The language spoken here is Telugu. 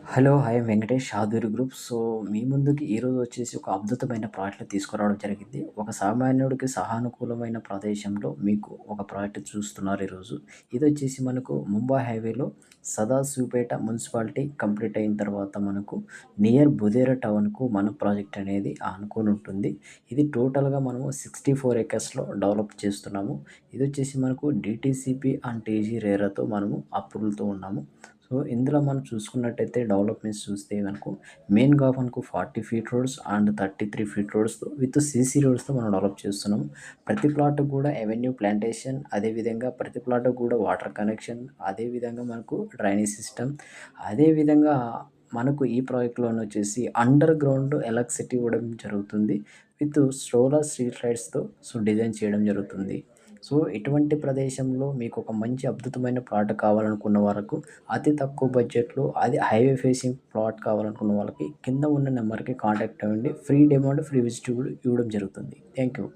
Hello! Hi Venkatesh Aduri group. So, మీ ముందుకి ఈరోజు వచ్చేసి ఒక అద్భుతమైన ప్రాజెక్ట్‌ని తీసుకురావడం జరిగింది. ఒక సామాన్యుడికి సహానుకూలమైన ప్రదేశంలో మీకు ఒక ప్రాజెక్ట్ చూస్తున్నారు ఈరోజు. ఇదొచ్చేసి మనకు ముంబై హైవేలో సదాశివపేట మున్సిపాలిటీ కంప్లీట్ అయిన తర్వాత మనకు నియర్ బుదేరా టౌన్‌కు మన ప్రాజెక్ట్ అనేది ఆనుకొని ఉంటుంది. ఇది టోటల్‌గా మనము 64 ఎకర్స్‌లో డెవలప్ చేస్తున్నాము. ఇదొచ్చేసి మనకు డీటీసీపీ అండ్ టీజీ రేరాతో మనము అప్రూవల్‌తో ఉన్నాము. సో, ఇందులో మనం చూసుకున్నట్టయితే డెవలప్‌మెంట్స్ చూస్తే మనకు మెయిన్‌గా మనకు 40 ఫీట్ రోడ్స్ అండ్ 33 ఫీట్ రోడ్స్‌తో విత్ సీసీ రోడ్స్‌తో మనం డెవలప్ చేస్తున్నాం. ప్రతి ప్లాట్‌కి కూడా అవెన్యూ ప్లాంటేషన్, అదేవిధంగా ప్రతి ప్లాట్‌కి కూడా వాటర్ కనెక్షన్, అదేవిధంగా మనకు డ్రైనేజ్ సిస్టమ్, అదేవిధంగా మనకు ఈ ప్రాజెక్ట్‌లోనొచ్చేసి అండర్ గ్రౌండ్ ఎలక్ట్రిసిటీ ఇవ్వడం జరుగుతుంది. విత్ సోలార్ స్ట్రీట్ లైట్స్‌తో డిజైన్ చేయడం జరుగుతుంది. సో, ఇటువంటి ప్రదేశంలో మీకొక మంచి అద్భుతమైన ప్లాట్ కావాలనుకున్న వరకు అతి తక్కువ బడ్జెట్‌లో అది హైవే ఫేసింగ్ ప్లాట్ కావాలనుకున్న వాళ్ళకి కింద ఉన్న నంబర్‌కి కాంటాక్ట్ అవ్వండి. Free demo and free visit కూడా ఇవ్వడం జరుగుతుంది. Thank you.